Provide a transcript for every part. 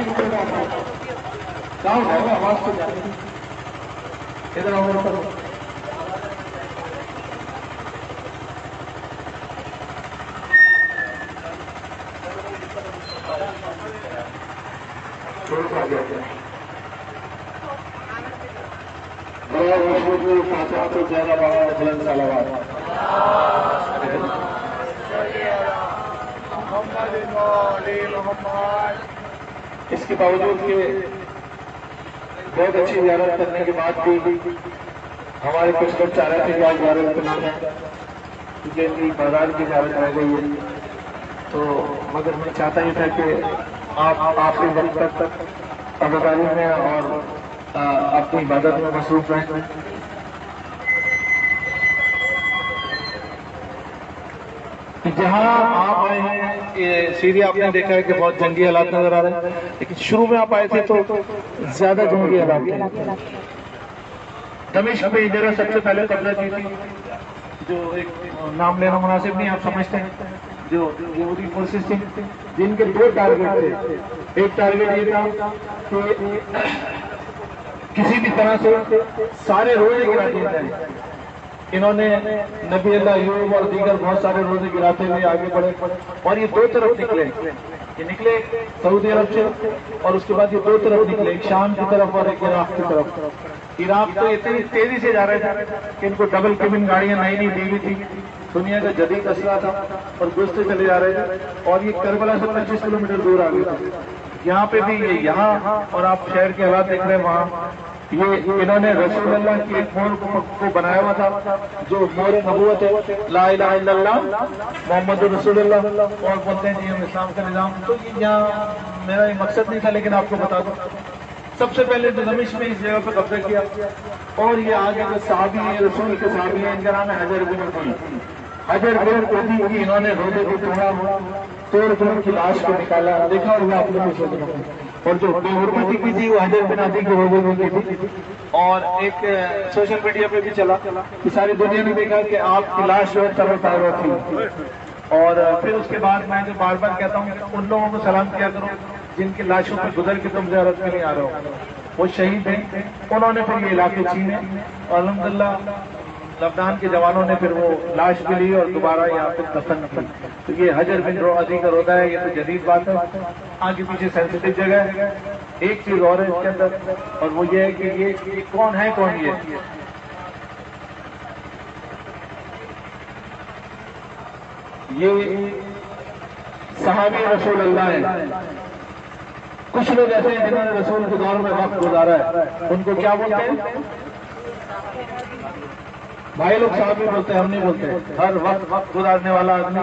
کہاں جائے گا آواز تو جانے کی ادھر آؤ کرو تو زیادہ بڑا بلند سالاباد اس کے باوجود کہ بہت اچھی زیارت کرنے کے بعد بھی ہمارے کچھ لوگ چاہ رہے تھے کہ آج زیارت کرنا ہے کیونکہ ان کی بازار کی زیارت رہ گئی ہے تو مگر میں چاہتا ہی تھا کہ آپ آخری وقت تک عباداری میں اور اپنی عبادت میں مصروف رہیں جہاں آپ آئے ہیں یہ سیدھی آپ نے دیکھا ہے کہ بہت جنگی حالات نظر آ رہے ہیں لیکن شروع میں آپ آئے تھے تو زیادہ جنگی حالات تھے دمشق میں ادھر سب سے پہلے قبضہ کی تھی جو ایک نام لینا مناسب نہیں آپ سمجھتے ہیں جو یہودی فورسز تھیں جن کے دو ٹارگیٹ تھے ایک ٹارگیٹ یہ تھا کہ کسی بھی طرح سے سارے روزے گرا دیے جائیں انہوں نے نبی اللہ ایوب اور دیگر بہت سارے روزے گراتے ہوئے آگے بڑھے اور یہ دو طرف نکلے یہ نکلے سعودی عرب سے اور اس کے بعد یہ دو طرف نکلے ایک شام کی طرف اور ایک عراق کی طرف عراق تو اتنی تیزی سے جا رہے تھے کہ ان کو ڈبل کیبن گاڑیاں نئی دی ہوئی تھی دنیا کا جدید اسلحہ تھا اور گھستے چلے جا رہے تھے اور یہ کربلا سے 25 کلومیٹر دور آ گیا تھا یہاں پہ بھی یہ یہاں اور آپ شہر کے حالات دیکھ رہے ہیں وہاں یہ انہوں نے رسول اللہ کی ایک مور کو بنایا ہوا تھا جو مور نبوت ہے لا الہ الا اللہ محمد رسول اللہ اور بولتے ہیں جی ہم اسلام کا نظام تو یہاں میرا یہ مقصد نہیں تھا لیکن آپ کو بتا دوں سب سے پہلے تو دمشق میں اس جگہ پہ قبضہ کیا اور یہ آگے جو صحابی ہیں رسول کے صحابی ہیں ان کا نام ہے حجر بن عدی حجر بن عدی کی انہوں نے روزے کو توڑ کی لاش کو نکالا دیکھا ہوگا آپ نے اور جو بے حرمتی کی تھی وہ حجر بن عدی کے روزے میں کی تھی اور ایک سوشل میڈیا پہ بھی چلا کہ ساری دنیا نے دیکھا کہ آپ کی لاش جو ہے تر و تازہ تھی اور پھر اس کے بعد میں جو بار بار کہتا ہوں ان لوگوں کو سلام کیا کرو جن کی لاشوں پہ گزر کے تم زیارت میں نہیں آ رہے ہو وہ شہید ہیں انہوں نے پھر یہ علاقے چھینے اور الحمدللہ لبنان کے جوانوں نے پھر وہ لاش بھی لی اور دوبارہ یہاں پہ دفن کی تو یہ حجر بن عدی کا روزہ ہے یہ تو جدید بات ہے آگے پیچھے سینسٹیو جگہ ہے ایک چیز اور ہے اس کے اندر اور وہ یہ ہے کہ یہ کون ہے کون یہ صحابی رسول اللہ ہے کچھ لوگ ایسے ہیں جنہوں نے رسول کے دور میں وقت گزارا ہے ان کو کیا بولتے ہیں بھائی لوگ صحابی بولتے ہیں ہم نہیں بولتے ہر وقت گزارنے والا آدمی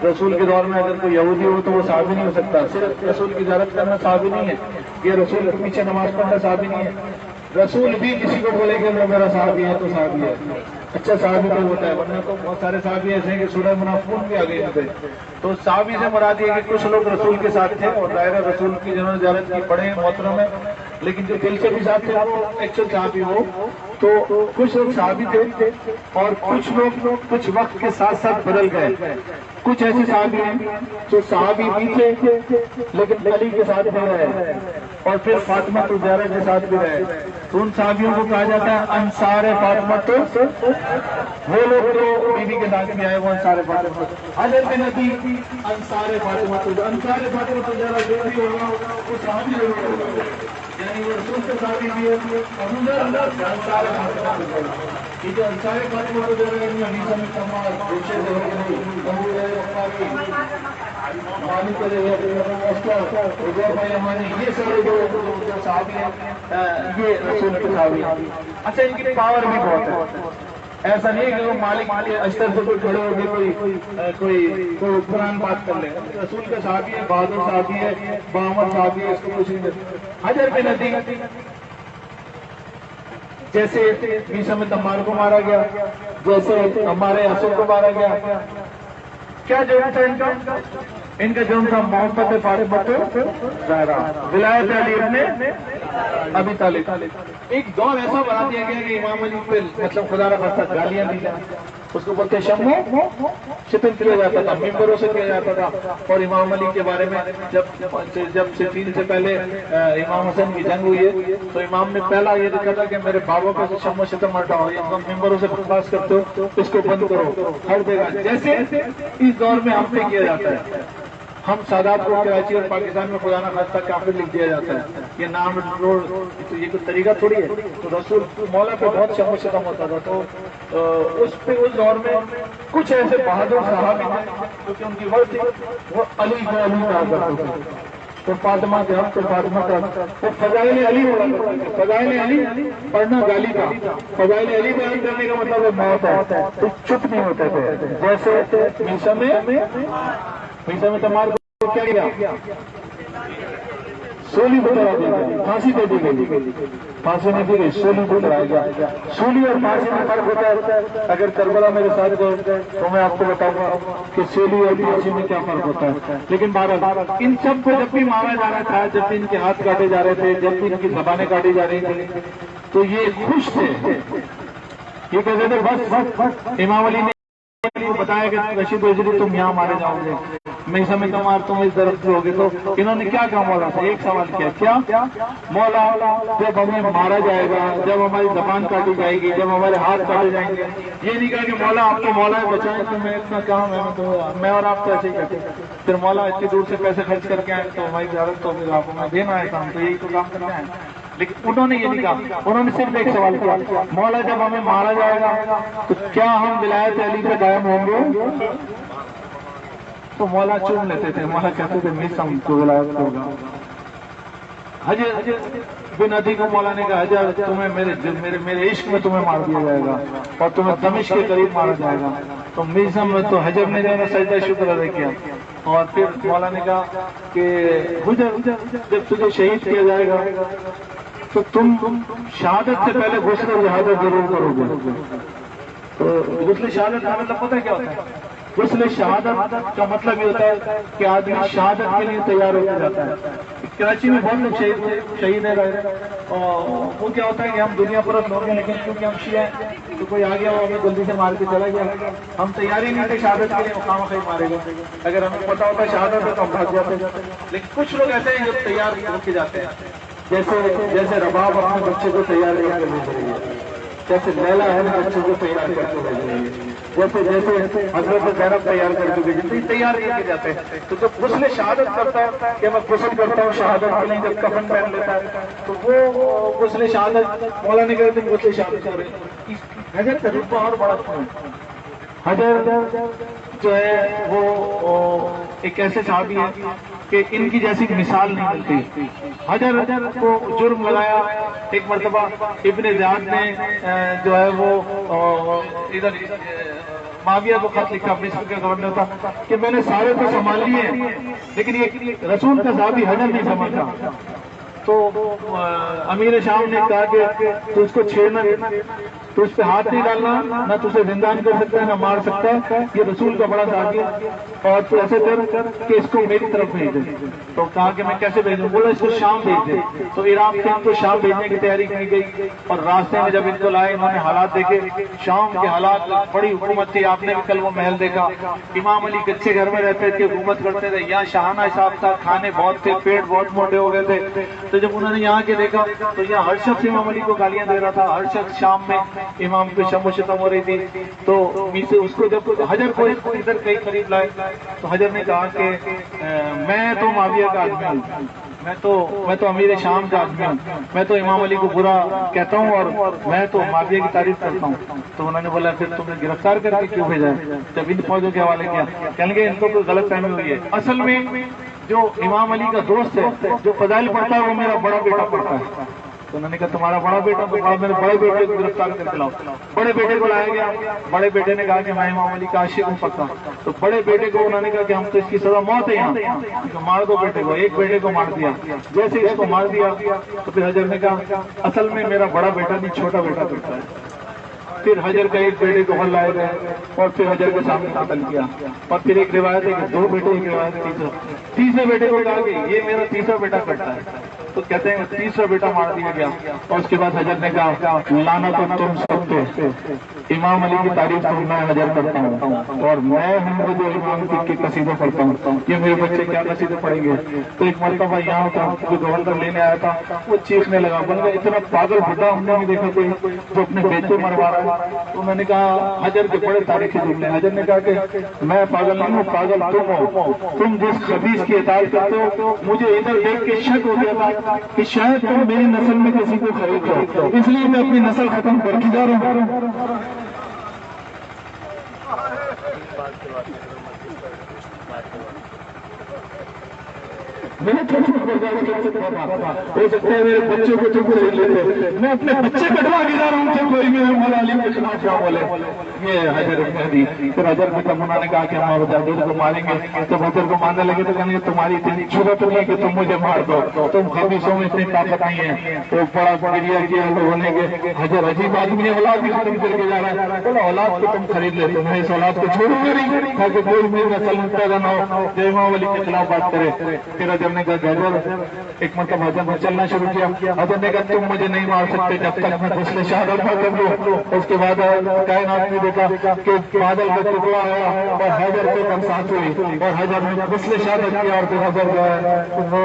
رسول کے دور میں اگر کوئی یہودی ہو تو وہ صحابی نہیں ہو سکتا صرف رسول کی زیارت کرنا صحابی نہیں ہے یہ رسول کے پیچھے نماز پڑھنا صحابی نہیں ہے رسول بھی کسی کو بولے کہ وہ میرا صحابی ہے تو صحابی ہے اچھا صحابی تو ہوتا ہے ورنہ تو بہت سارے صحابی ایسے ہیں کہ سورہ منافقون بھی آ گئے تھے تو صحابی سے مراد یہ ہے کہ کچھ لوگ رسول کے ساتھ تھے اور دائرہ رسول کی جنہوں نے زیارت کی بڑے محترم ہے لیکن جو دل سے بھی ساتھ تھے وہ ایکچوئل صحابی ہو تو کچھ لوگ صحابی تھے اور کچھ لوگ کچھ وقت کے ساتھ ساتھ بدل گئے کچھ ایسے صحابی ہیں جو صحابی بھی تھے لیکن علی کے ساتھ بھی رہے اور پھر فاطمہ الزہرا کے ساتھ بھی رہے تو ان صحابیوں کو کہا جاتا ہے انصار فاطمہ وہ لوگ جو بیوی کے ساتھ بھی آئے وہ انصار فاطمہ حجر بن عدی انصار فاطمہ الزہرا جو بھی ہوگا وہ صحابی ہوگا یعنی وہ رسول کے صحابی بھی ہے انصار فاطمہ یہ جو انصار فاطمہ الزہرا ہے حدیث میں تمام دوسرے یہ سارے جو صحابی ہیں یہ رسول کے صحابی ہیں اچھا ان کی پاور بھی بہت ہے ایسا نہیں کہ وہ مالک اشتر سے کوئی کھڑے ہو گئے کوئی قرآن بات کر لے رسول کے صحابی ہے بہادر صحابی ہے بہامر صحابی ہے اس کو کچھ نہیں حجر بن عدی جیسے عیسیٰ میں تمار کو مارا گیا جیسے ہمارے حسن کو مارا گیا کیا جرم تھا ان کا جرم تھا محبت فاطمہ زہرا ولایت علی ابن ابی طالب ایک دور ایسا بنا دیا گیا کہ امام علی پہ مطلب خدا را خاصہ گالیاں دی جائیں اس کو بولتے شمو شتم کیا جاتا تھا، ممبروں سے کیا جاتا تھا. اور امام علی کے بارے میں جب صفین سے پہلے امام حسن کی جنگ ہوئی ہے تو امام نے پہلا یہ لکھا تھا کہ میرے بابا پہ سے شمو شتم ہٹاؤ، یہ تم ممبروں سے بکواس کرتے ہو اس کو بند کرو ہر جگہ. جیسے اس دور میں ہم پہ کیا جاتا ہے، ہم سادات کو کراچی اور پاکستان میں خدا نہ خواستہ کافر لکھ دیا جاتا ہے، یہ نام روڈ، تو یہ کوئی طریقہ تھوڑی ہے. تو رسول مولا پہ بہت شم و شتم ہوتا تھا. تو اس دور میں کچھ ایسے بہادر صحابہ ہیں کیونکہ ان کی ورد تھی وہ علی کو علی کہا کرتے تھے. تو فاطمہ کے حق تو فاطمہ کا وہ فضائل علی ہو رہا تھا. فضائل علی پڑھنا گالی کا، فضائل علی بیان کرنے کا مطلب وہ موت ہے. تو چپ نہیں ہوتے تھے. جیسے میسا میں تمہار کو کیا کیا، سولی کو چڑھا دیا گیا، پھانسی دے دی گئی. پھانسی نہیں دی گئی، سولی کو چڑھایا گیا. سولی اور پھانسی میں فرق ہوتا ہے. اگر کربلا میرے ساتھ گئے تو میں آپ کو بتاؤں گا کہ سولی اور پھانسی میں کیا فرق ہوتا ہے. لیکن بہرحال ان سب کو جب بھی مارا جا رہا تھا، جب بھی ان کے ہاتھ کاٹے جا رہے تھے، جب بھی ان کی زبانیں کاٹی جا رہی تھی، تو یہ خوش تھے. یہ کہتے تھے بس امام علی نے بتایا کہ رشید وزیری تم یہاں مارے جاؤ گے، میں سمجھ تمہار تم اس درخت پہ ہوگے. تو انہوں نے کیا کہا مولا سے؟ ایک سوال کیا مولا جب ہمیں مارا جائے گا، جب ہماری زبان کاٹی جائے گی، جب ہمارے ہاتھ کاٹے جائیں گے، یہ نہیں کہا کہ مولا آپ کو مولا بچائیں تو میں اتنا کہاں میں اور آپ تو ایسے ہی کہتے. پھر مولا اتنی دور سے پیسے خرچ کر کے آئے تو ہماری زیارت تو پھر آپ کو دینا آئے تھا، ہم تو یہی تو کام کرنے آئے. لیکن انہوں نے یہ نہیں کہا، انہوں نے صرف ایک سوال کیا مولا جب ہمیں مارا جائے گا تو کیا ہم ولایت علی پہ قائم ہوں گے؟ تو مولا چوم لیتے تھے. مولا کہتے تھے مس ہم کو ولایت ہوگا. حجر بن عدی کو مولا نے کہا حجر تمہیں میرے عشق میں تمہیں مار دیا جائے گا اور تمہیں دمشق کے قریب مارا جائے گا. تو میزم میں تو حجر نے جو ہے سجدہ شکر ادا کیا. اور پھر مولا نے کہا کہ حجر جب تجھے شہید کیا جائے گا تو تم شہادت سے پہلے غسل شہادت ضرور کرو گے. تو غسل شہادت کا مطلب پتہ کیا ہوتا ہے؟ غسل شہادت کا مطلب یہ ہوتا ہے کہ آدمی شہادت کے لیے تیار ہو کے جاتا ہے. کراچی میں بہت لوگ شہید ہیں رہے، اور وہ کیا ہوتا ہے کہ ہم دنیا پرست لوگ ہیں، لیکن کیونکہ ہم شیعہ ہیں تو کوئی آ گیا وہ ہمیں جلدی سے مار کے چلا گیا. ہم تیاری نہیں تھے شہادت کے لیے، وہ خواہ مارے گا. اگر ہمیں پتا ہوتا شہادت ہے تو ہم بھاگ جاتے. لیکن کچھ لوگ ایسے ہیں جو تیار ہو کے جاتے ہیں، جیسے رباب اپنے بچے کو تیار کر کے بھیج رہی ہے، جیسے لیلا ہے بچے کو تیار کر کے بھیج رہی ہے، جیسے حضرت زینب تیار کر کے بھیجتے تیار کر کے جاتے ہیں. تو جب غسل شہادت کرتا ہے کہ میں غسل کرتا ہوں شہادت کے لیے، جب کفن پہن لیتا ہے تو وہ غسل شہادت مولا نے کہتے ہیں غسل شہادت کر رہے. حجر کا رتبہ اور بڑا ہے. حجر جو ہے وہ ایک ایسے صحابی ہیں کہ ان کی جیسی مثال نہیں ملتی. حجر کو جرم لگایا ایک مرتبہ ابن زیاد نے جو ہے وہ ادھر معاویہ کو خط لکھا، مصر کا گورنر تھا، کہ میں نے سارے تو سنبھال لیے لیکن یہ رسول کا صحابی حجر نہیں سمجھتا. تو امیر شام نے کہا کہ تو اس کو چھیڑنا، تو اس پہ ہاتھ نہیں ڈالنا، نہ تو اسے زندان کر سکتا ہے نہ مار سکتا ہے، یہ رسول کا بڑا صحابی ہے، اور تو ایسے کر کہ اس کو میری طرف بھیج دے. تو کہا کہ میں کیسے بھیجوں؟ بولا اس کو شام بھیج دے. تو عراق سے ان کو شام بھیجنے کی تیاری کی گئی، اور راستے میں جب ان کو لائے انہوں نے حالات دیکھے. شام کے حالات بڑی حکومت تھی، آپ نے بھی کل وہ محل دیکھا. امام علی کچے گھر میں رہتے تھے، حکومت کرتے تھے، یہاں شاہانہ حساب تھا، کھانے بہت تھے، پیٹ بہت موٹے ہو گئے تھے. تو جب انہوں نے یہاں کے دیکھا تو یہاں ہر شخص امام علی کو گالیاں دے رہا تھا، ہر شخص شام میں امام پہ شم و شتم ہو رہی تھی. تو اس کو جب حجر کو ادھر کئی قریب لائے تو حجر نے کہا کہ میں تو معاویہ کا آدمی ہوں، میں تو امیر شام کا آدمی ہوں، میں تو امام علی کو برا کہتا ہوں اور میں تو معاویہ کی تعریف کرتا ہوں. تو انہوں نے بولا پھر تم نے گرفتار کر کے کیوں بھیجا ہے؟ جب ان فوجوں کے حوالے کیا کہیں گے ان کو کوئی غلط فہمی ہوئی ہے. اصل میں جو امام علی کا دوست ہے جو فضائل پڑھتا ہے وہ میرا بڑا بیٹا پڑھتا ہے. تو انہوں نے کہا تمہارا بڑا بیٹا؟ تو میرے بڑے بیٹے کو گرفتار کر کے لاؤ. بڑے بیٹے کو لایا گیا. بڑے بیٹے نے کہا کہ میں امام علی کا عاشق ہوں پکا. تو بڑے بیٹے کو انہوں نے کہا کہ ہم تو اس کی سزا موت ہے یہاں، تو مار دو بیٹے کو. ایک بیٹے کو مار دیا. جیسے اس کو مار دیا تو پھر حجر نے کہا اصل میں میرا بڑا بیٹا نہیں چھوٹا بیٹا پڑتا ہے. پھر حجر کا ایک بیٹے کو ہل لائے گئے اور پھر حجر کے سامنے قتل کیا. اور پھر ایک روایت ہے کہ دو بیٹے، ایک روایت ہے تیسرے بیٹے کو کہا کہ یہ میرا تیسرا بیٹا کرتا ہے. تو کہتے ہیں تیسرا بیٹا مار دیا گیا. اور اس کے بعد حجر نے کہا لعنت تم سب پہ امام علی کی تعریف کو میں حجر کرتا ہوں اور میں ہوں جو امام کے قصیدے پڑھتا ہوں، یہ میرے بچے کیا قصیدے پڑھیں گے؟ تو ایک مرتبہ یہاں تھا جو گورنر لینے آیا تھا، وہ چیخنے لگا، بن گیا اتنا پاگل بڈھا ہم نے بھی دیکھا کوئی جو اپنے بیٹے مروا رہا ہے۔ تو میں نے کہا حجر کے بڑے تاریخی جملے، حجر نے کہا کہ میں پاگل نہیں ہوں، پاگل تم ہو، تم جس خبیث کی اطاعت کرتے ہو، مجھے ادھر دیکھ کے شک ہو گیا تھا کہ شاید تم میری نسل میں کسی کو خرید ہو، اس لیے میں اپنی نسل ختم کر کے جا رہا ہوں۔ میں ہو سکتا ہے میرے بچوں کو چپ خرید لیتے، میں اپنے بچے کٹوا کے جا رہا ہوں کہ کوئی میرے مولا علی کے خلاف کیا بولے۔ یہ حجر ابن ہدی، پھر حجر میں تب انہوں نے کہا کہ ہم حجر کو ماریں گے، جب حجر کو مارنے لگے تو کہنے کہ تمہاری اتنی ضرورت نہیں ہے کہ تم مجھے مار دو، تم خبیثوں میں اتنی طاقت نہیں ہے۔ تو بڑا گریا کیا لوگوں نے کہ حجر عجیب آدمی ہے، اولاد بھی ختم کر کے جا رہا ہے، بولا اولاد کو تم خرید لیتے، میں اس اولاد کو چھوڑوں گا نہیں تاکہ کوئی میری نسل میں پیدا نہ ہو جو امام علی کے خلاف بات کرے۔ پھر حجر نے کہا ایک مرتبہ حجر نے چلنا شروع کیا، حجر نے کہا تم مجھے نہیں مار سکتے جب تک میں غسل شہادت نہ کر لوں۔ اس کے بعد کائنات نے دیکھا کہ بادل میں ٹکڑا آیا اور حجر پہ برسات ہوئی اور حجر نے غسل شہادت کیا، اور پھر حجر جو ہے وہ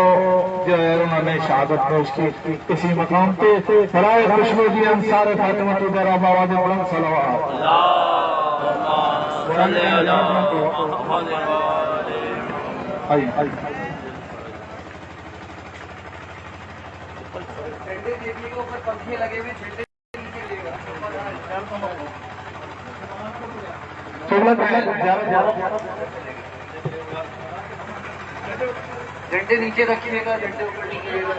جو ہے انہوں نے شہادت نوش کی کسی مقام پہ۔ برائے خوشبو جی انصار فاطمہ تو ذرا آواز بلند صلوات۔ جھنڈے نیچے رکھیے گا، جھنڈے اوپر نیچے گا۔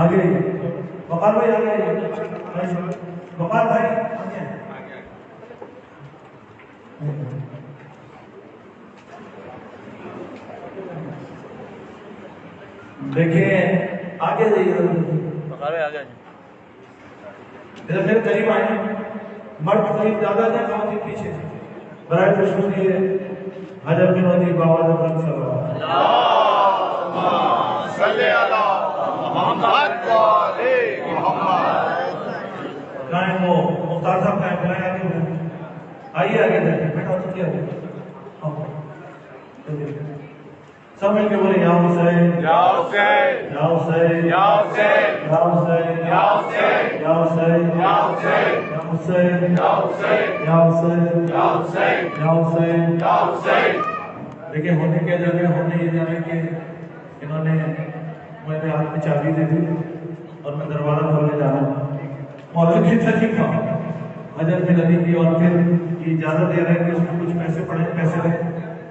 آگے وقار بھائی آگے وقار بھائی دیکھیں آگے جائیے وقار بھائی آگے ادھر میرے قریب آئے مرد قریب زیادہ تھے خواتین پیچھے برائے خوشبو دیے حجر بن ہدی بابا جان صلی اللہ صلی علی محمد وعلی محمد قائم ہو مختار صاحب قائم بلائیں آگے آئیے آگے جائیے بیٹھا تو کیا ہو سب مل کے بولے یا حسین یا حسین یا حسین یا حسین یا حسین یا حسین یا حسین یا حسین یا حسین یا حسین یا حسین یا حسین یا حسین. دیکھیں ہونے کیا جانے ہونے یہ جانے کہ انہوں نے میرے ہاتھ میں چابی دے دی اور میں دروازہ کھولنے جا رہا ہوں. مولانا کی تکلیف حجر بن علی کی، اور پھر یہ اجازت دے رہے ہیں کہ اس میں کچھ پیسے پڑے، پیسے لیں.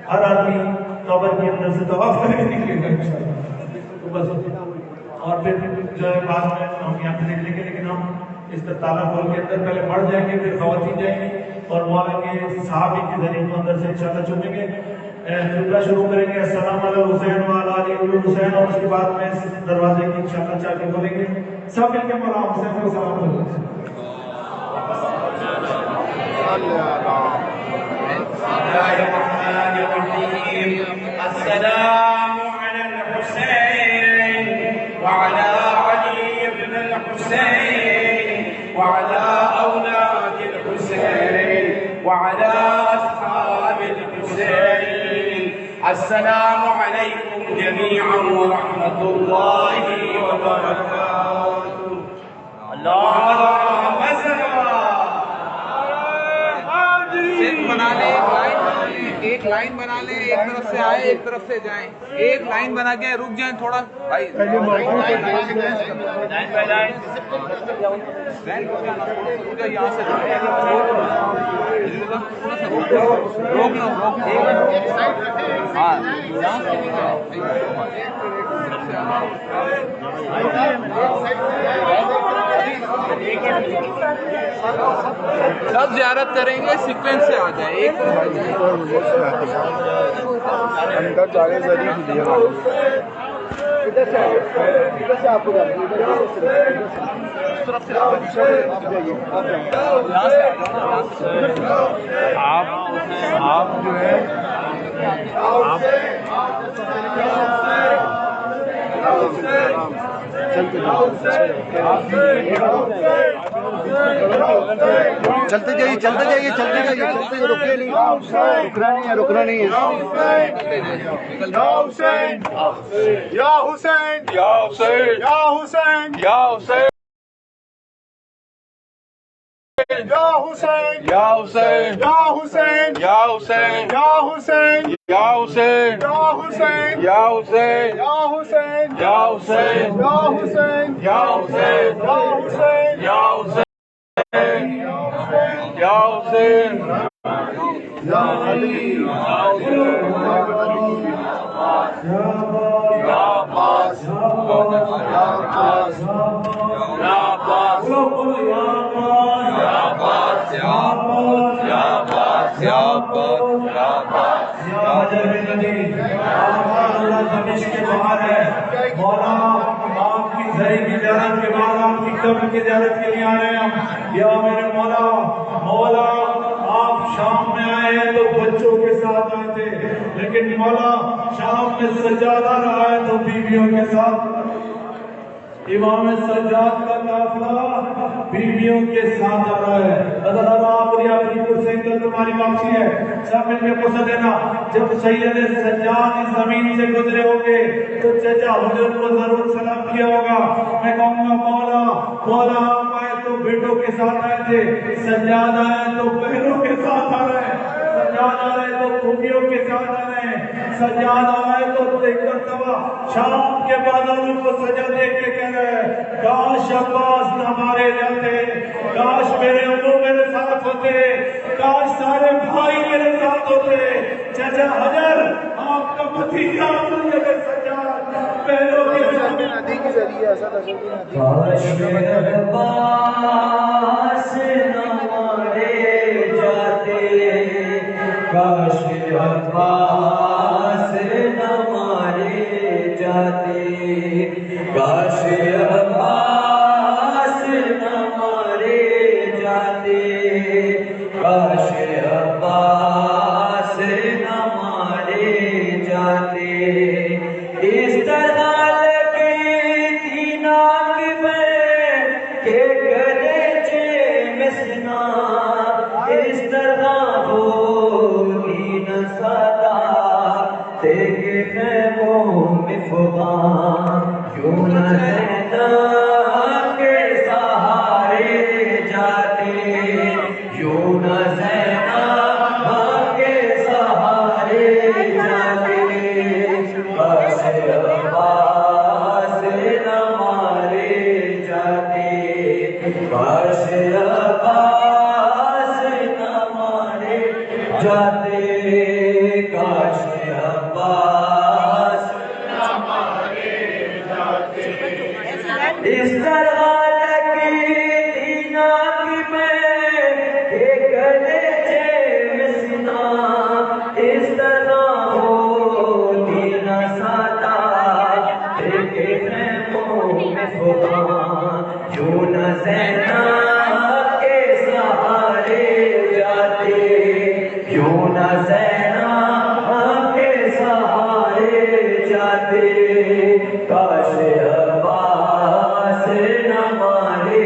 ہر آدمی قبر کے اندر سے طواف کر کے نکلے گا انشاءاللہ. تو بس اور پھر جو ہے بعد میں ہم یہاں پہ دیکھ لیں گے، لیکن ہم اس کا تالا کھول کے اندر پہلے بڑھ جائیں گے، پھر خواتین جائیں گی اور مولا کے صحابی کے ذریعے کو اندر سے انشاءاللہ چنیں گے. خطبہ شروع کریں گے السلام علی حسین وعلی علی حسین، اور اس کے بعد میں اس دروازے کی انشاءاللہ چابی کھولیں گے. سب مل کے مولا حسین کو سلام کریں. السلام على الحسين وعلى علي بن الحسين وعلى أولاد الحسين وعلى أصحاب الحسين. السلام عليكم جميعا ورحمة الله وبركاته. اللهم صل ایک لائن بنا لیں، ایک طرف سے آئے ایک طرف سے جائیں. ایک لائن بنا کے رک جائیں تھوڑا بھائی. یہاں سے روک لو، سب زیارت کریں گے، سیکوینس سے آ جائے. ایک آپ جو ہے چلتے جائیے چلتے جائیے چلتے جائیے چلتے رکے نہیں، رکنا نہیں ہے. یا حسین یا حسین یا حسین یا حسین یا حسین یا حسین یا حسین یا حسین یا حسین یا حسین یا حسین یا حسین یا حسین یا حسین یا حسین یا حسین یا حسین یا حسین یا حسین یا علی کی زیارت کے لیے آ رہے ہیں. یا میرے مولا، مولا آپ شام میں آئے ہیں تو بچوں کے ساتھ آئے تھے، لیکن مولا شام میں سجادہ رہا ہے تو بیویوں کے ساتھ. امام سجاد کا قافلہ بیویوں کے ساتھ آ رہا ہے. حضرت آپ سے تمہاری واپسی ہے. سب مل کے پوچھ دینا، جب سید سجاد اس زمین سے گزرے ہوں گے تو چچا حضرت کو ضرور سلام کیا ہوگا. میں کہوں گا مولا، مولا آپ آئے تو بیٹوں کے ساتھ آئے تھے، سجاد آئے تو بہنوں کے ساتھ آ رہے ہیں، سجاد آئے تو خوبیوں کے ساتھ آ رہے ہیں، سجاد آئے تو ایک مرتبہ شام کے بادلوں کو سجا دیکھ کے کہہ رہے ہیں کاش عباس نہ مارے جاتے، کاش میرے ابو میرے ساتھ ہوتے، کاش سارے بھائی میرے ساتھ ہوتے. چچا حجر آپ کا بھتیجا سجاد پہلوں کے ندی کے ذریعے ایسا کاش میرے عباس نہ مارے جاتے، کاش عباس نہ مارے جاتے، کاش عباس نہ مارے جاتے، کاش عباس نہ مارے جاتے. اس طرح لگے تھی ناک میں کہ گلیچے میں سنا، اس طرح ہوتی نہ صدا تیرے خیموں میں فغاں، کیوں نہ زینب کے سہارے جاتے، کیوں نہ زینب کے سہارے جاتے. بس جاتے کاش عباس اس طرح لگی دینا کی میں کہ گلے میں سنا اس طرح ہو دینا ساتا کہ خیموں میں خدا یوں نہ زینب کے سہارے جاتے یوں نہ زینب کے سہارے جاتے کاش عباس نہ مارے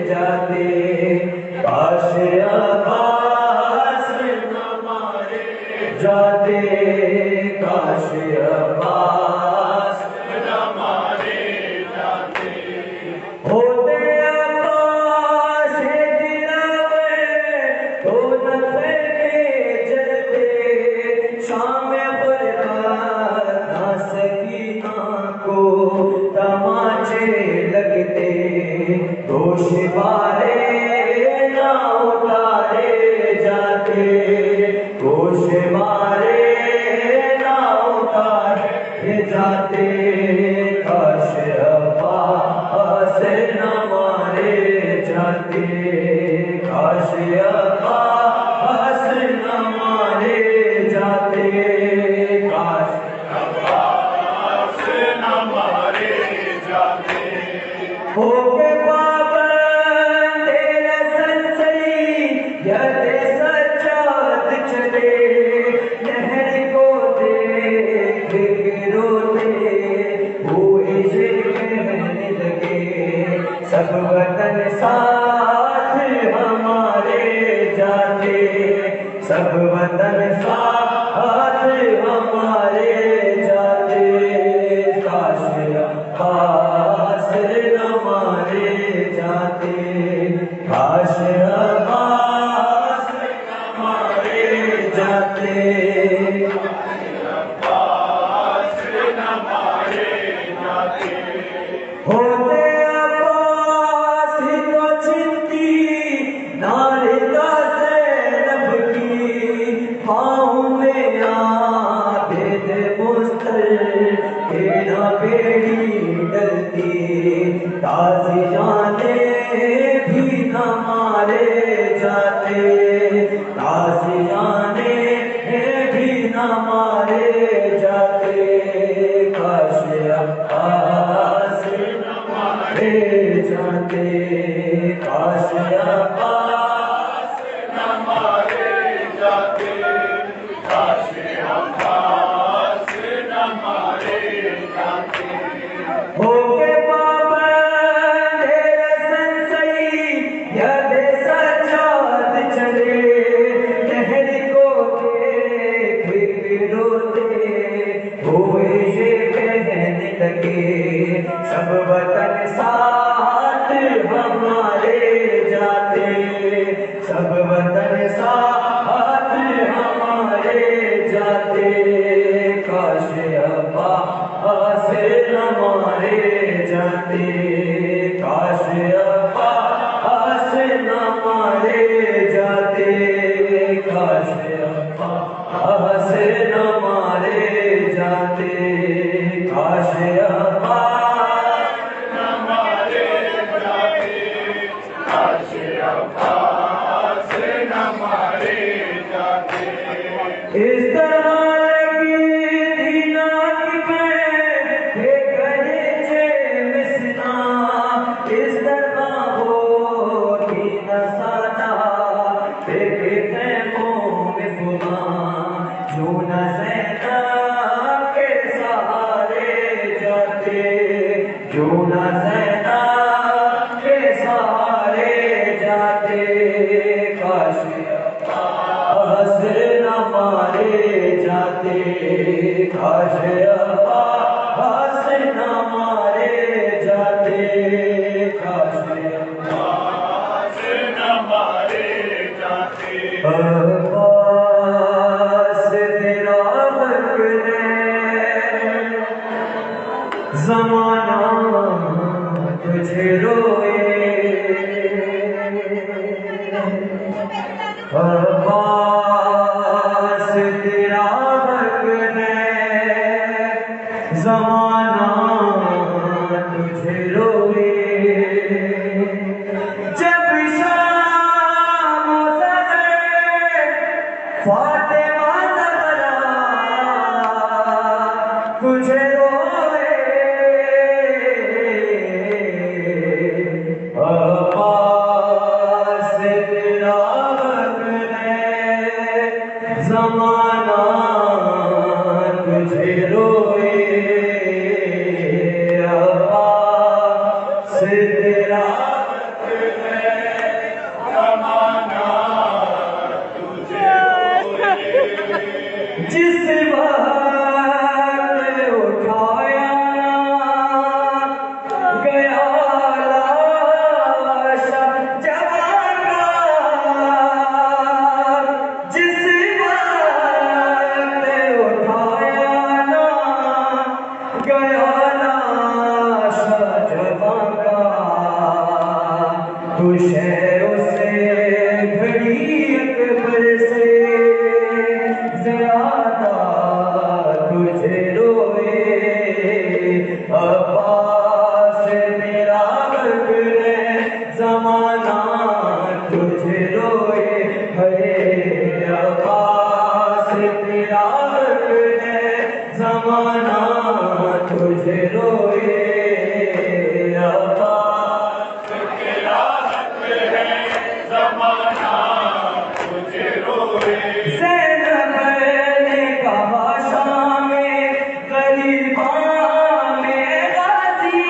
جاتے کاش عباس نہ مارے جاتے کاش عباس نہ مارے جاتے ہوتے عباس دلاور تو نفے جلتے شام برقات نہ سکینہ کو تماچے لگتے دوش بارے نہ اتارے جاتے دوش بارے نہ اتارے جاتے کاش عباس نہ مارے جاتے کاش عباس نہ مارے جاتے کاش عباس نہ مارے جاتے ہو کے پابند رسل سئی ید سجاد چلے نہر کو دیکھ کے روتے ہوئے یہ کہنے لگے سب وطن ساتھ ہمارے جاتے سب وطن ساتھ ہمارے جاتے کاش عباس نہ مارے جاتے کاش عباس نہ مارے جاتے عباس نہ مارے جاتے ہوتے عباس تو چنتی نارتا زینب کی پاؤں میں آدھے مستر تیرا بیڑی ڈلتی تازی جانے بھی نہ مارے جاتے تازی جانے بھی نہ مارے جاتے کاش عباس نہ مارے جاتے کاش عباس نہ مارے جاتے کاش عباس نہ مارے جاتے ہو کے پابند رسن سئی ید سجاد چلے نہر کو دیکھ کے روتے ہوئے یہ کہنے لگے سب وطن ساتھ ہمارے جاتے سب وطن ساتھ ہمارے جاتے کاش عباس نہ مارے جاتے کاش عباس نہ مارے جاتے کاش عباس نہ مارے جاتے کاش عباس نہ مارے جاتے کاش عباس نہ مارے جاتے اس طرح لگی دینا کی میں کہ گلے میں سنا اس طرح ہو دینا ساتا کہ خیموں میں خدا یوں نہ زینب کے سہارے جاتے یوں نہ زینب کے سہارے جاتے کاش عباس نہ مارے جاتے کاش عباس نہ مارے جاتے کاش عباس نہ مارے جاتے عباس تیرا حق ہے زمانہ تجھے روئے عباس فاطمہ زہرا تجھے روئے عباس تیرا حق ہے زمانہ تجھے روئے عباس تیرا جس وقت اٹھایا گیا لاش جوان کا، جس وقت اٹھایا گیا لاش جوان کا، خوش ہے اسے گھڑی اکبر سے زیادہ تجھے روئے عباس تیرا حق ہے زمانہ تجھے روئے ہے عباس تیرا حق ہے زمانہ تجھے روئے عباس تیرا حق ہے زمانہ تجھے روئے زینب نے کہا شام غریباں میں غازی،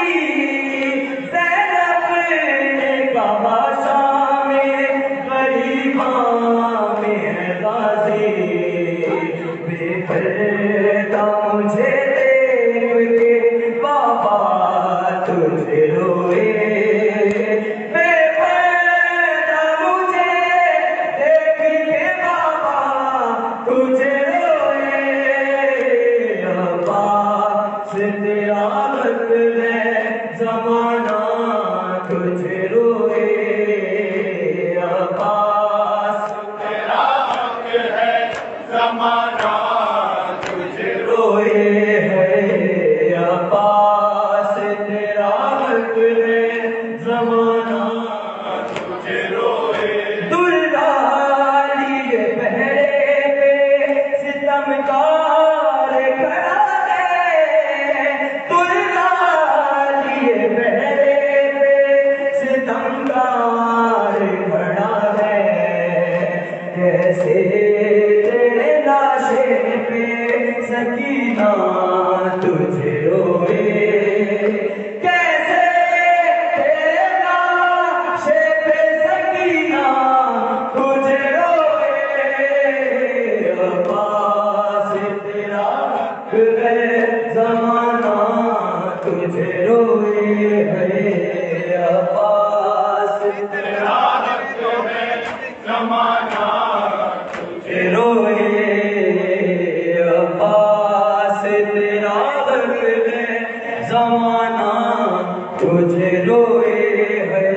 زینب نے کہا شام غریباں میں غازی، بے پردہ مجھے دیکھ کے بابا تجھے روئے، بے پردہ مجھے دیکھ کے بابا تجھے روئے عباس تیرا حق ہے زمانہ تجھے روئے عباس تیرا حق ہے زمانہ تجھے روئے ہے عباس تیرا حق ہے زمانہ تجھے روئے دلالی پہرے پہ ستمگار کھڑا ہے، دلالی پہرے پہ ستمگار کھڑا ہے، کیسے تیرے لاشے پہ سکینہ تجھے روئے، کیسے تیرے لاشے پہ سکینہ تجھے روئے عباس تیرا حق ہے زمانہ تجھے روئے ہے عباس تیرا حق ہے زمانہ تجھے روئے عباس تیرا حق ہے زمانہ تجھے روئے ہے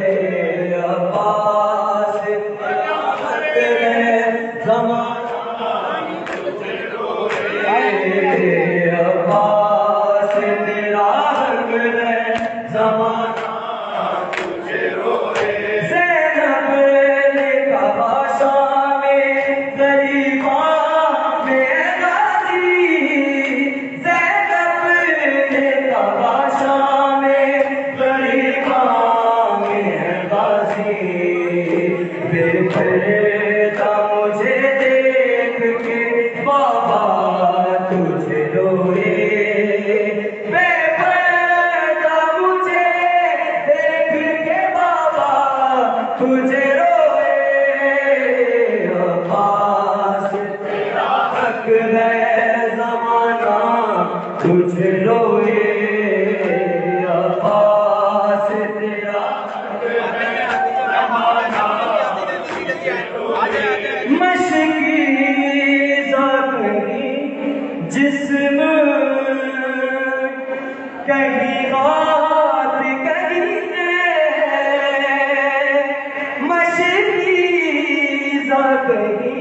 عباس تیرا حق ہے زمانہ تجھے روئے عباس تیرا حق ہے زمانہ تجھے روئے زینب نے کہا شام غریباں میں غازی، زینب نے کہا شام غریباں میں غازی، بے پردہ مجھے دیکھ کے بابا تجھے روئے، بے پردہ مجھے دیکھ کے بابا تجھے روئے عباس تیرا حق ہے زمانہ تجھے روئے عباس تیرا حق ہے زمانہ تجھے روئے، مشکی زخمی جسم کہیں غات کہیں مشکی زخمی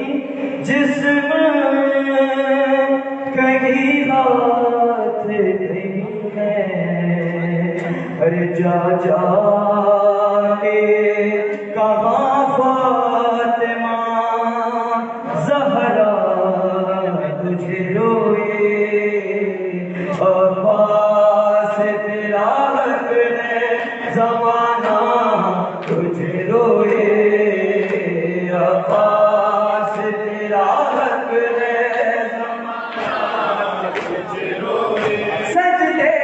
جسم کہیں ہاتھ نہیں ہے، ہر جا جا کے کہاں فاطمہ زہرا تجھے روئے عباس تیرا حق ہے زمانہ تجھے روئے عباس تیرا حق ہے زمانہ تجھے روئے سجدے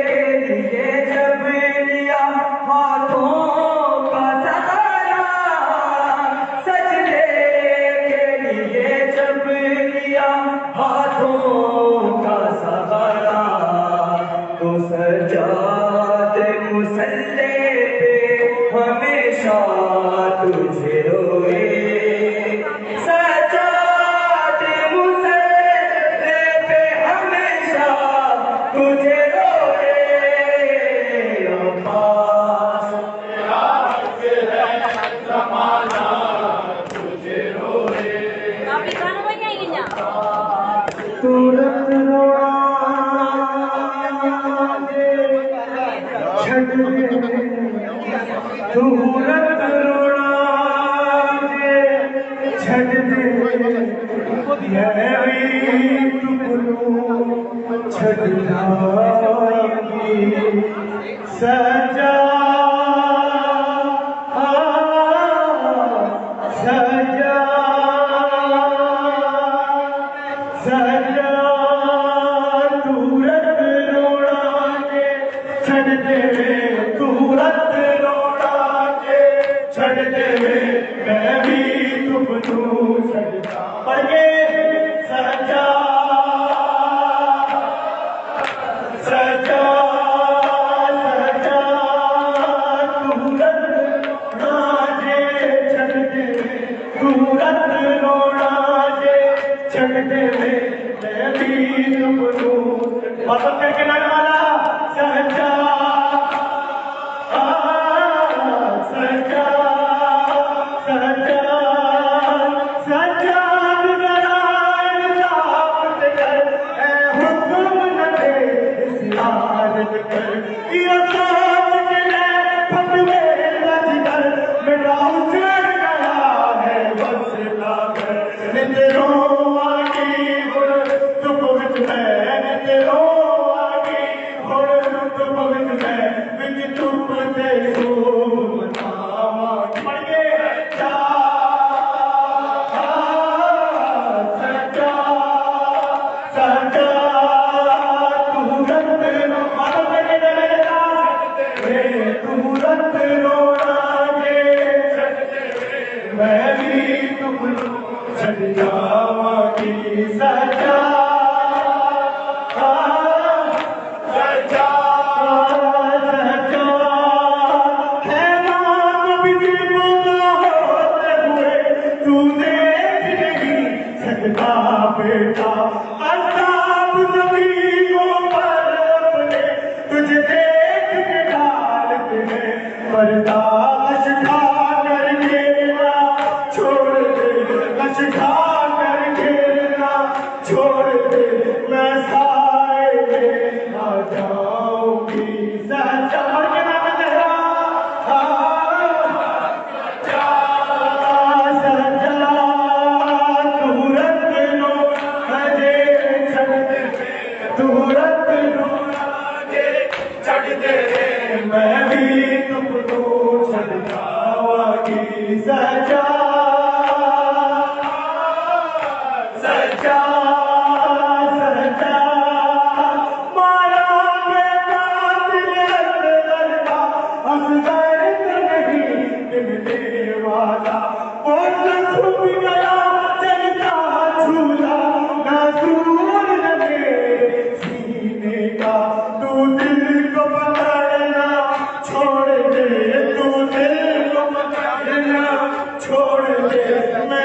کے لیے جب لیا ہاتھوں کا سہارا سجدے کے لیے جب لیا ہاتھوں کا سہارا تو سجاد مصلی پہ ہمیشہ تجھے روئے سجاد مصلی پہ ہمیشہ تجھے روئے عباس تورت روڑا چھڑ دے تورت روڑا چھڑ دے یہ ٹکڑوں چھڑنا سجا سجا سجا تورت روڑا کے چھڑ دے تورت روڑا کے چھڑ دے میں بھی تم تو سجا پڑھئے سجا سجا سجا تورت روڑا کے چھڑ دے تورت روڑا کے چھڑ دے میں بھی تم تو مطلب کر کے لانے والا سجا سجا سجا سجاد نرائن لاپت کر اے حکم نبے زیارت کر یہ ساتھ چلے فتوے لجگر میرا اجڑ گیا ہے بس لاگر نتروں آگی گھڑ تو بہت میں نتروں آگی گھڑ تو بہت میں بچ تم تے سو نامہ پڑھئے جا سجا سجا تورت تورت روڑا کے میں بھی تم چھڑ جاواں گی سجا سجا سجا خیمات بھی ہوتے ہوئے تو دیکھ نہیں سکتا بیٹا عذاب نبی کو پر اپنے تجھے دیکھ کے ڈالتے ہیں برداشت کھا کر گیرنا چھوڑ دے کشکھا کر گیرنا چھوڑ دے میں سائے میں آ جاؤں گی سجا مر کے نام تیرا سجا سجا تورت روڑا کے چھڑ دے تورت روڑا کے چھڑ دے میں بھی تم کو چھڑ جاواں گی سجا سجا سجا مالا کے قاتل اصغر کا اصغر نہیں ملنے والا وہ چھپ گیا چلتا جھولا نازور لگے سینے کا تو دل کو پکڑنا چھوڑ دے تو دل کو پکڑنا چھوڑ دے میں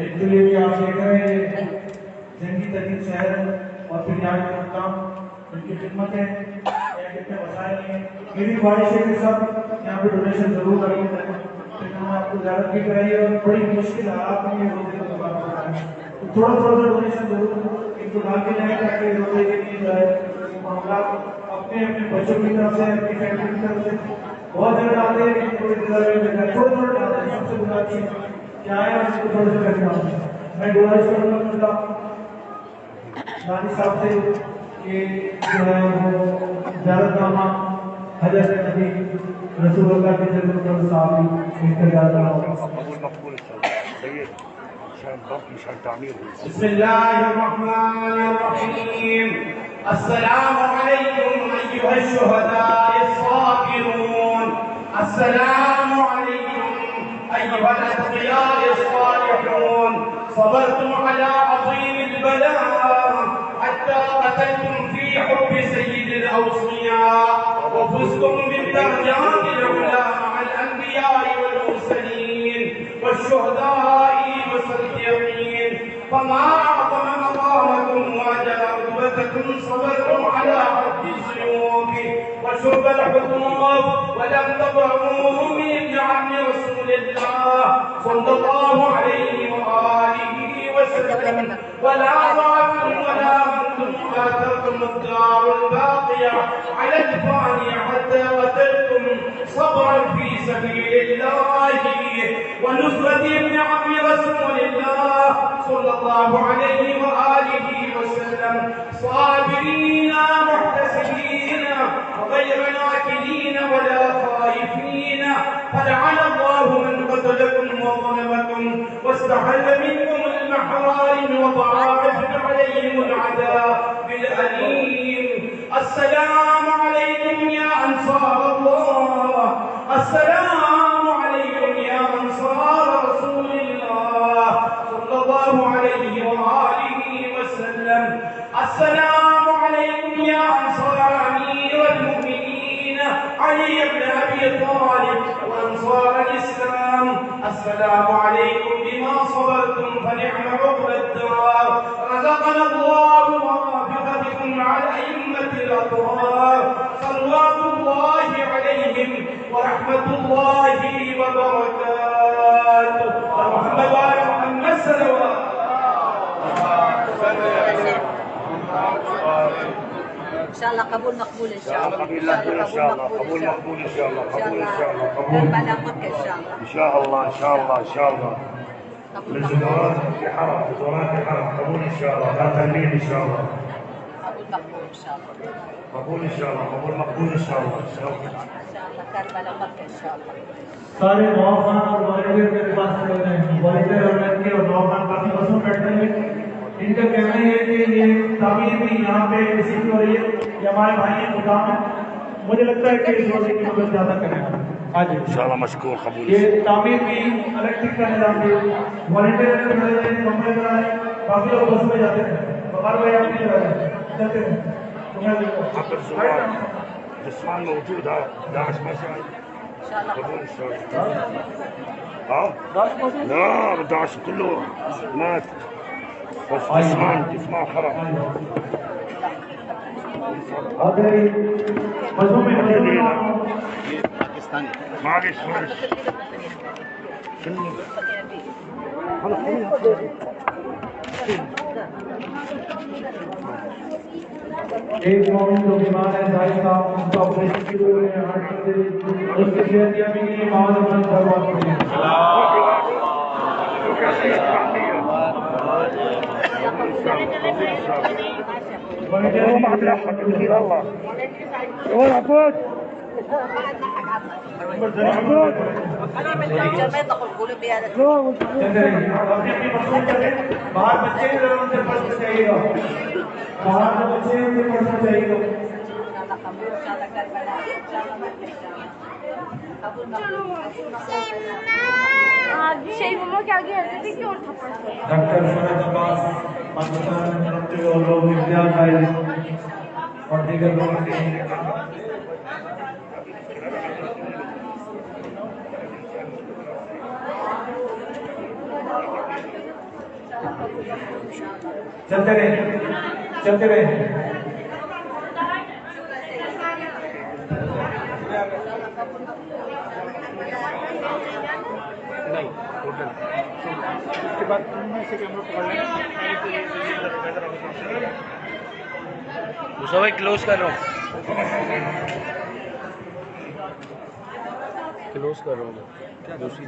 ایک تو یہ بھی آپ دیکھ رہے ہیں جنگی ترین شہر اور پھر یہاں کے حکام ان کی خدمت ہے کتنے وسائل ہیں. میری خواہش ہے کہ سب یہاں پہ ڈونیشن ضرور کریں. میں آپ کو زیادہ بھی کرائی اور بڑی مشکل حالات میں یہ روزے کو بات کریں تو تھوڑا تھوڑا سا ڈونیشن ضرور ایک تو ڈال کے جائیں تاکہ روزے کے لیے جو ہے معاملات اپنے اپنے بچوں کی طرف سے اپنی فیملی کی طرف سے بہت زیادہ ڈالتے ہیں لیکن تھوڑی تھوڑا ڈالتے ہیں. سب سے گزارش ہے کیا ہے اس کو تھوڑے سے کرنا. میں گزارش کروں گا نانی صاحب سے کہ جو ہے وہ زیارت نامہ حضرت نبی رسول اللہ کے جنت پر صاحب انتظار کرنا ہوگا. بسم الله الرحمن الرحيم. السلام عليكم أيها الشهداء الصابرون. السلام عليكم أيها الأتقياء الصالحون. صبرتم على عظيم البلاء حتى قتلتم في حب سيد الأوصياء وفزتم بالدرجات العلى مع الأنبياء والمرسلين والشهداء والصديقين. فما أعظم مقامكم وأجل رتبتكم. صبرتم على حد السيوف وشرب الحطوب ولم تبرموا من عم رسول الله صلى الله عليه وآله وسلم ولا ضعفتم ولا منتم آثرتم الدار الباقية على الفانية حتى قتلتم صبرا في سبيل الله ونصرة ابن عم رسول الله صلى الله عليه وآله وسلم صابرين محتسبين غير ناكلين ولا خائفين. فلعن الله من قتلكم وظلمكم واستحل منكم المحارم وضاعف عليهم العذاب بالأليم. السلام عليكم يا أنصار الله. السلام عليكم يا أنصار رسول الله صلى الله عليه وآله وسلم. السلام عليكم يا أنصار أمير المؤمنين علي بن أبي طالب وأنصار الإسلام. السلام عليكم بما صبرتم فنعم عقبى الدار. رزقنا الله ووافقتكم مع الأئمة الأطهار صلوات الله عليهم ورحمة الله وبركاته. محمد وآل محمد صلوات. ان شاء الله قبول مقبول ان شاء الله. قبول مقبول ان شاء الله. قبول مقبول ان شاء الله. قبول ان شاء الله. قبول بلا مكه ان شاء الله. ان شاء الله ان شاء الله ان شاء الله. للزوارات في حرم زوارات في حرم قبول ان شاء الله. لا تنميل ان شاء الله. قبول مقبول ان شاء الله. قبول ان شاء الله. قبول مقبول ان شاء الله. ان شاء الله. کربلا مکہ ان شاء اللہ. سارے نوخان اور والدین میرے پاس کھڑے ہوئے ہیں. والدین اور لڑکے اور نوخان کافی بسوں بیٹھے ہیں. ان کا کہنا یہ ہے کہ یہ تعمیر بھی یہاں پہ کسی کی ہو رہی ہے. یہ ہمارے بھائی ہیں خدام ہیں. مجھے لگتا ہے کہ اس روزے کی مدد زیادہ کریں. آج ان شاء اللہ مشکور قبول. یہ تعمیر بھی الیکٹرک کا نظام بھی والنٹیئر کھڑے ہیں. کمرے بنائے کافی لوگ بس میں جاتے ہیں. بخار بھائی آپ نہیں جا رہے جاتے ہیں. جسمان موجود ہے. داعش مسائل ان شاء الله. قبول ان شاء الله. ها؟ لا داعش كله مات. بس جسمان خرب. معلش معلش. شنو؟ ایک مومن جو بیمار ہے ظاہر صاحب اس کا آپریشن شروع ہوئے ہیں ہارٹ سے اس کی صحتیابی کے لیے مواد اپنا دروازہ کھولیں باہر بچے کی ضرورت سے پڑھنا چاہیے گا باہر جو بچے ہیں انہیں پڑھنا چاہیے گا ڈاکٹر فرحت عباس پاکستان میں رہتے ہوئے اور لوگ امتیاز آئے اور دیگر لوگ چلتے رہے چلتے رہے اس کے بعد سے کیمرہ پکڑ لیں دوسرا بھائی کلوز کر رہا ہوں کلوز کر رہا ہوں دوسری